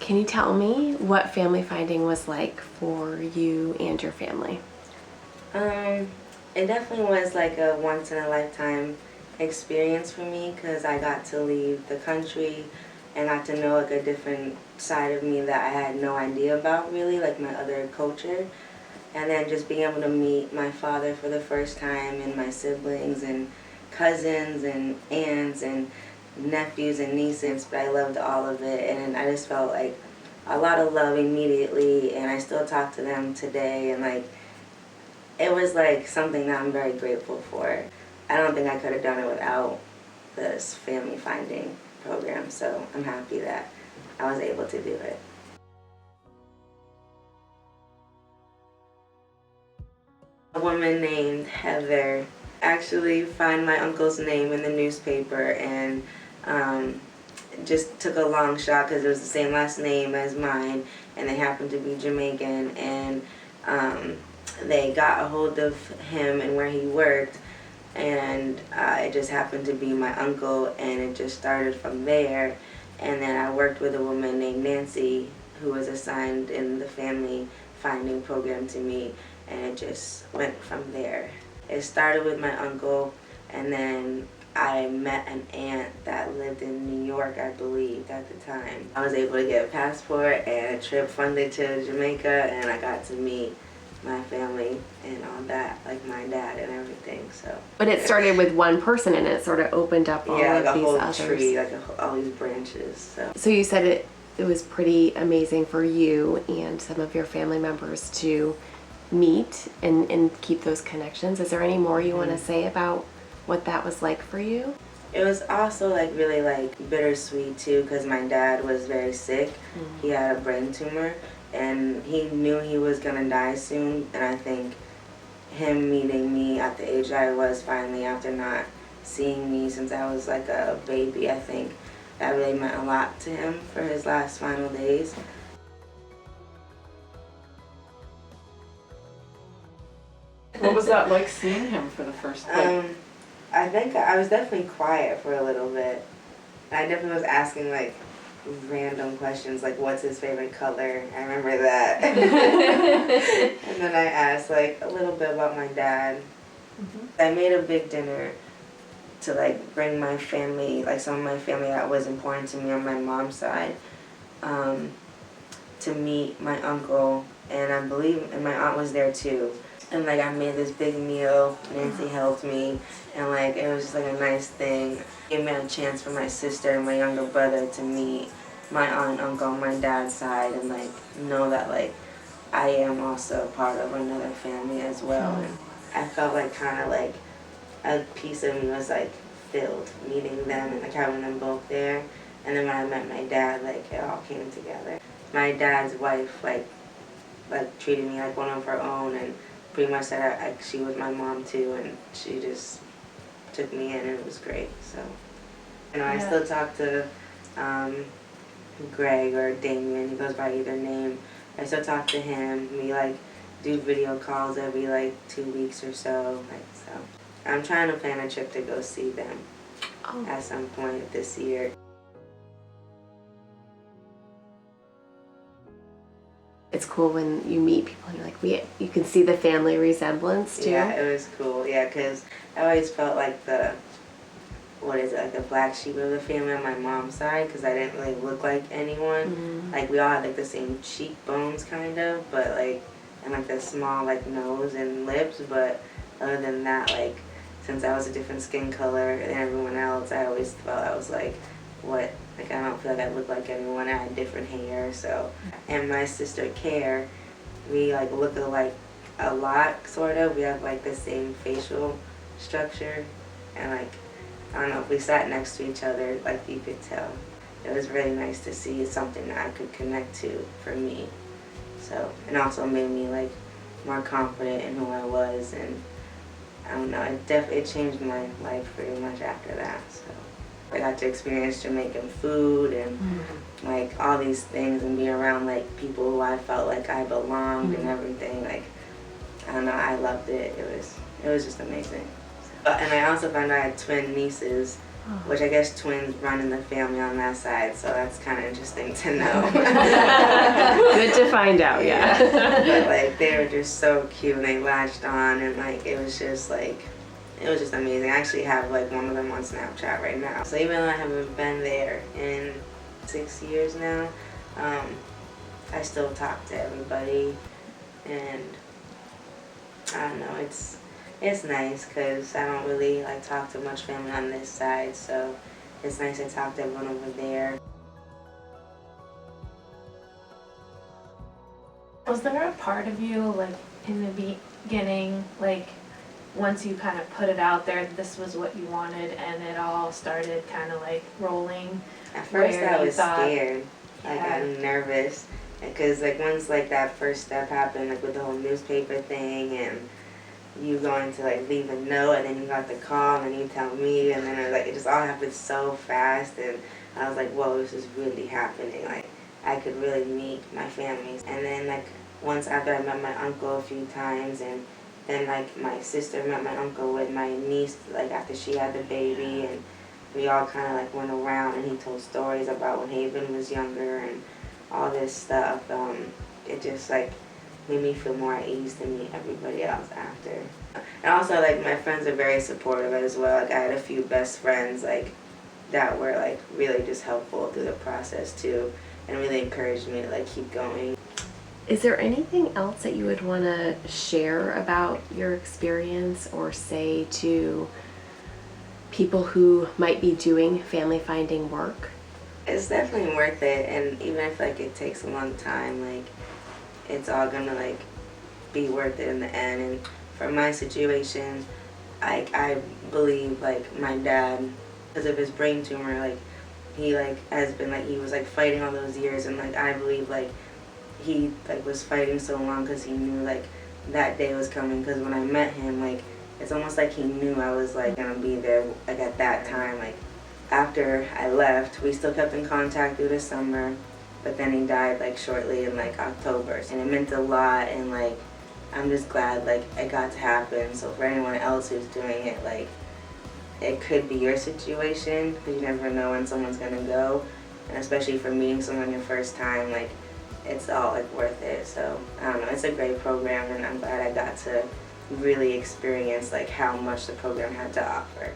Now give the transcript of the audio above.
Can you tell me what family finding was like for you and your family? It definitely was like a once-in-a-lifetime experience for me because I got to leave the country and got to know like a different side of me that I had no idea about really, like my other culture. And then just being able to meet my father for the first time and my siblings and cousins and aunts and nephews and nieces, but I loved all of it, and I just felt like a lot of love immediately, and I still talk to them today, and like it was like something that I'm very grateful for. I don't think I could have done it without this family finding program, so I'm happy that I was able to do it. A woman named Heather actually found my uncle's name in the newspaper and just took a long shot because it was the same last name as mine, and they happened to be Jamaican, and they got a hold of him and where he worked, and it just happened to be my uncle, and it just started from there. And then I worked with a woman named Nancy who was assigned in the family finding program to me, and it just went from there. It started with my uncle, and then I met an aunt that lived in New York, I believe, at the time. I was able to get a passport and a trip funded to Jamaica, and I got to meet my family and all that, like my dad and everything. So. But it started with one person, and it sort of opened up all like of a these whole others. tree, like all these branches. So you said it was pretty amazing for you and some of your family members to meet and keep those connections. Is there any more you want to say about what that was like for you? It was also like really like bittersweet too, because my dad was very sick. He had a brain tumor, and he knew he was gonna die soon. And I think him meeting me at the age I was finally, after not seeing me since I was like a baby, I think that really meant a lot to him for his last final days. What was that like seeing him for the first time? I think I was definitely quiet for a little bit. I definitely was asking like random questions like what's his favorite color. I remember that. And then I asked like a little bit about my dad. I made a big dinner to like bring my family, like some of my family that was important to me on my mom's side, to meet my uncle, and I believe and my aunt was there too. And like I made this big meal, Nancy helped me, and like it was just like a nice thing. It gave me a chance for my sister and my younger brother to meet my aunt and uncle on my dad's side, and like know that like I am also part of another family as well. And I felt like kind of like a piece of me was like filled meeting them and like having them both there. And then when I met my dad, like it all came together. My dad's wife like treated me like one of her own, and pretty much said she was my mom too, and she just took me in, and it was great. So, I still talk to Greg or Damien. He goes by either name. I still talk to him. We like do video calls every like 2 weeks or so. So, I'm trying to plan a trip to go see them at some point this year. It's cool when you meet people and you're like, you can see the family resemblance too. Yeah, it was cool. Yeah, because I always felt like the black sheep of the family on my mom's side, because I didn't really look like anyone. Like we all had like the same cheekbones kind of, but like, and like the small like nose and lips, but other than that, like since I was a different skin color than everyone else, I always felt I was like, what? Like I don't feel like I look like anyone. I had different hair, so. And my sister Care, we like look alike a lot, sort of. We have like the same facial structure, and like I don't know, if we sat next to each other, like you could tell. It was really nice to see something that I could connect to for me. So, and also made me like more confident in who I was, and I don't know, it changed my life pretty much after that. So I got to experience Jamaican food and like all these things, and be around like people who I felt like I belonged and everything. Like I don't know, I loved it. It was just amazing. And I also found out I had twin nieces which I guess twins run in the family on that side, so that's kind of interesting to know. Good to find out, yeah. But like they were just so cute and they latched on and like it was just amazing. I actually have like one of them on Snapchat right now. So even though I haven't been there in 6 years now, I still talk to everybody, and I don't know, it's nice because I don't really like talk to much family on this side, so it's nice to talk to everyone over there. Was there a part of you, like, in the beginning, like, once you kind of put it out there, this was what you wanted, and it all started kind of, like, rolling? At first where I you was thought, scared. Like yeah. I'm nervous. Because like once like that first step happened, like with the whole newspaper thing and you going to like leave a note and then you got the call and then you tell me and then it just all happened so fast and I was like, whoa, this is really happening. Like I could really meet my family. And then like once after I met my uncle a few times and then like my sister met my uncle with my niece like after she had the baby and we all kind of like went around and he told stories about when Haven was younger and all this stuff. It just like made me feel more at ease to meet everybody else after. And also like my friends are very supportive as well. Like I had a few best friends like that were like really just helpful through the process too and really encouraged me to like keep going. Is there anything else that you would want to share about your experience or say to people who might be doing family finding work? It's definitely worth it, and even if like it takes a long time, like it's all gonna like be worth it in the end. And for my situation, I believe like my dad, because of his brain tumor, like he like has been like he was like fighting all those years, and like I believe like he like was fighting so long because he knew like that day was coming. Because when I met him, like it's almost like he knew I was like gonna be there like at that time. Like after I left, we still kept in contact through the summer, but then he died like shortly in like October, and it meant a lot. And like I'm just glad like it got to happen. So for anyone else who's doing it, like it could be your situation because you never know when someone's gonna go, and especially for meeting someone your first time, like it's all like worth it. So I don't know, it's a great program, and I'm glad I got to really experience like how much the program had to offer.